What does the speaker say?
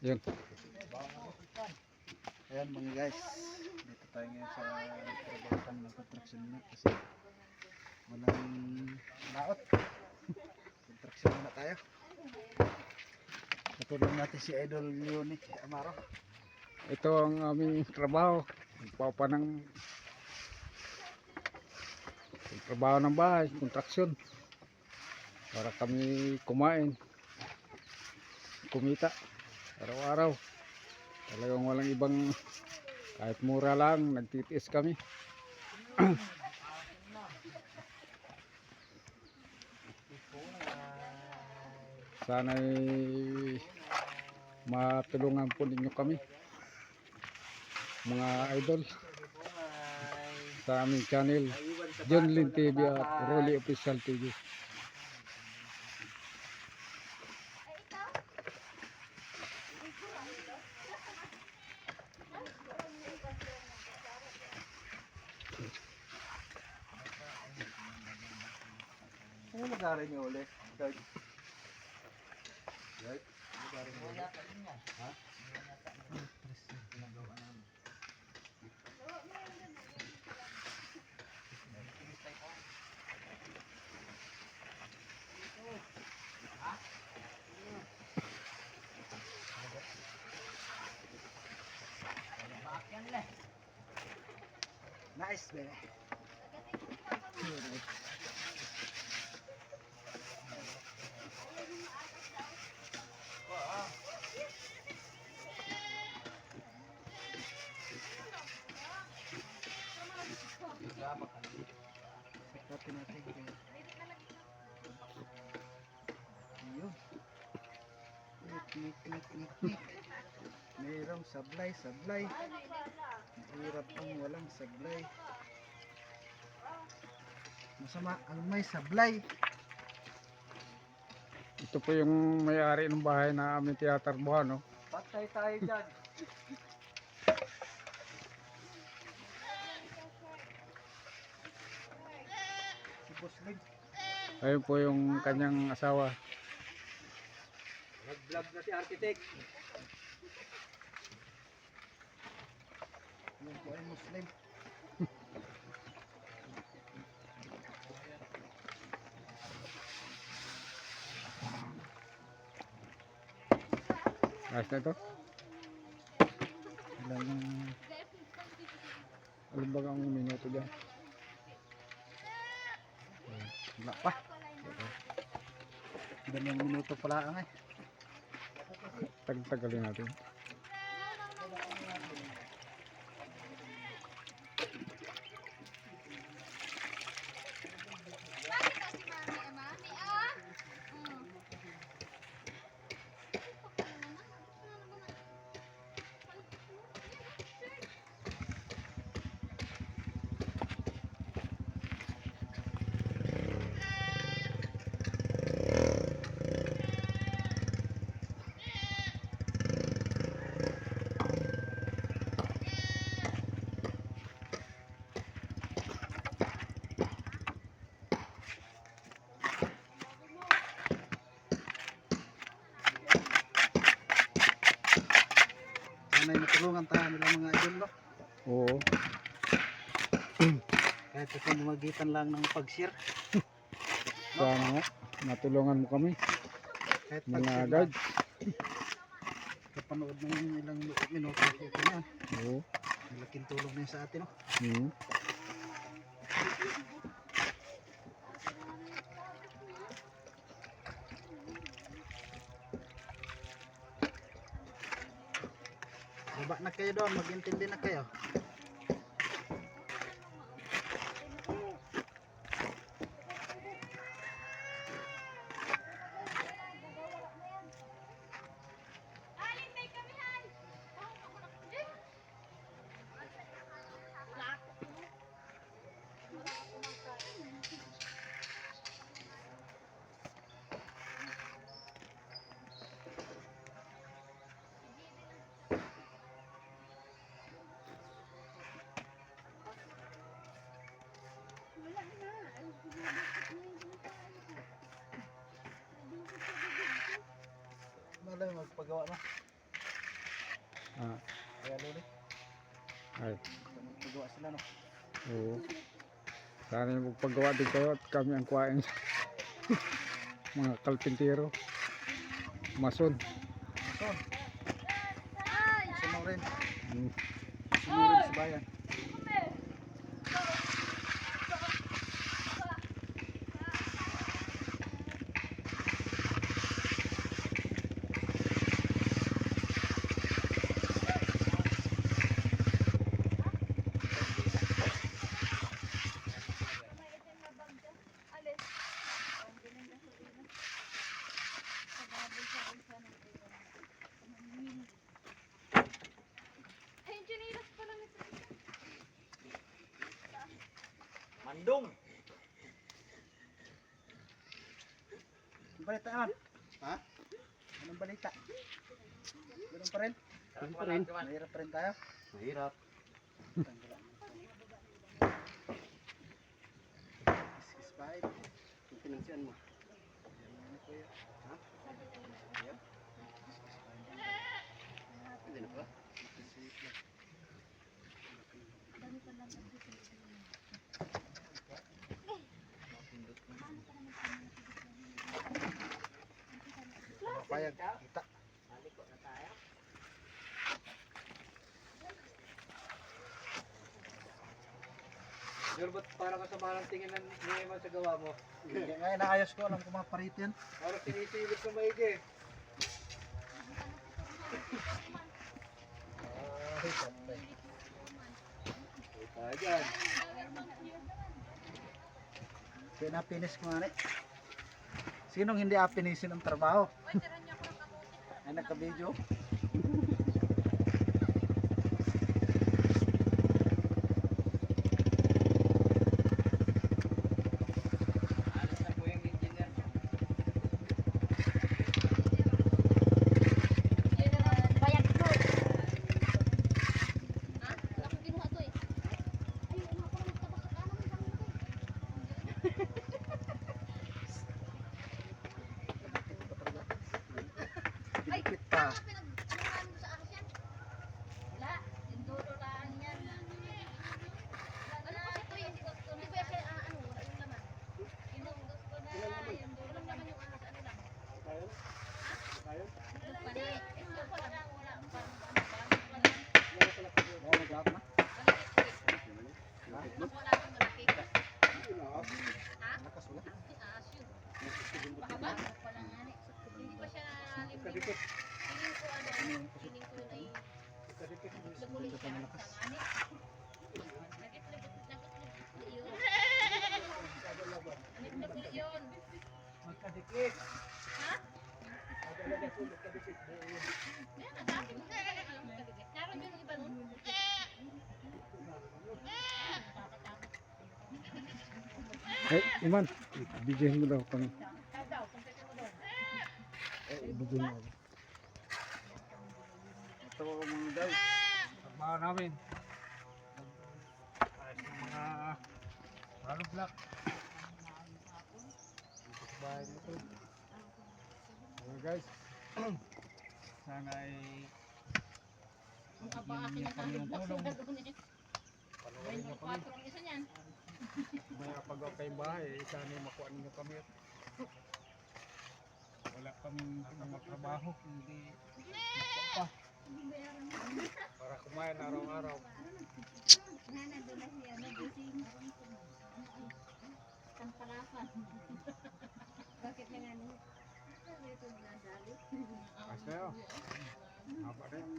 Yun. Ayan mga guys, dito tayo ngayon sa trabaho ng construction na kasi walang laot. Construction na tayo. Katulong natin si Idol Unique Amaro. Ito ang aming trabaho. Trabaho ng bahay, kontraksyon. Para kami kumain, kumita araw-araw. Talagang walang ibang, kahit mura lang, nagtitiis kami. Sana'y matulungan po ninyo kami, mga idol, sa aming channel John Lin TV at Rolly Official TV. Ano nag-aaral niyo ulit? Third? Right? Nag-aaral niyo ulit? Ha? Nice, baby. Natin natin kayo. Ayun. Klik. Mayroong sablay. Mahirap ang walang sablay. Masama ang may sablay. Ito po yung may-ari ng bahay na aming tinatarbuhan, no? Patay tayo dyan. Si Boss Lig. Ayun po yung kanyang asawa. Nag-vlog na si Architect. Yan po ay Muslim. Ayos na ito. Alam ba ang minuto dyan? Wala pa. 2 minuto pala ang Tagalin natin. Sana'y matulungan tayo nila mga idol, no? Oo. Kahit sa pamamagitan lang ng pag-share. Sana nga, matulungan mo kami, Kahit mga pag-share lang. guard. Kapanood ng ilang minuto. Okay na yan. Oo. Malaking tulong na yun sa atin, no? Hmm. Baba na kayo doon. Mag-intindi na kayo. Malay magpagawa na. Ah, Kaya luli. ay, Magawa sila no. oo. Sana yung magpagawa din kayo at kami ang kuhain sa mga kalpintero. Mason. Mason. Mason rin. Mm. Sumurin sa bayan. Mandong. Ang balita naman. Ha? Anong balita? Ganun pa rin? Ganun pa rin. Mahirap pa rin tayo? Mahirap. Is kahit. Yung pinansiyan mo. Ano po yun? Ha? Hindi na ba? Payag. Kita. Sir, ba't parang kasama ng tingin ng Eman sa gawa mo? Hindi nga inaayos ko. Alam ko mga parit yan. Parang sinisilip sa maigi. Ay, sabay. Tayo dyan. Pinapinis ko nga rin. Sinong hindi apinisin ang trabaho? Ay, nagka-video. Alis na po yung engineer. Bayad ko. Ha? Ako kinuha to eh. Ay, ano ako nagtabas sa kanan ng Ay, Dikit pa. ano pinag-anuhan mo sa akin yan? Wala. Yung dulo lang yan. Ano kasi ito yung gusto na siya, ano, wala yung laman. Yung gusto na, yung dulo lang naman yung ahas, ano lang. Yung panay. Ito pa lang, wala. Oo, mag-up na. Mas wala kang malaki. Ha? Lakas wala. Asyo. Mahaba? Wala nga ni. Hindi pa siya limlim. Feeling ko ano, feeling ko yun ay nagulit siya sa ngani. Nagit-nagit yun. Nagit-nagit yun. Magkadikit. Ha? Kaya nga, sabi mo, hindi ka na alam magkadikit. Naroon yun yung iba nun. Ay, Iman, bigyan mo daw kami. Ikaw daw, kumpitin mo doon. Bigyan mo ako. Ito mga guys. Trabaho namin. Ayos ng mga hollow block. Bahay nito. So guys, sana ay Ang aba akin ang kami ng tulong. doon eh. May Panoorin nyo kami. 4 ang isa niyan. May kapagawa kayong bahay, sana ay makuha ninyo kami. Wala kaming mga trabaho, hindi makuha pa. Para kumain araw-araw. Bakit na nga niya? Ayos na yun. Haba na yun.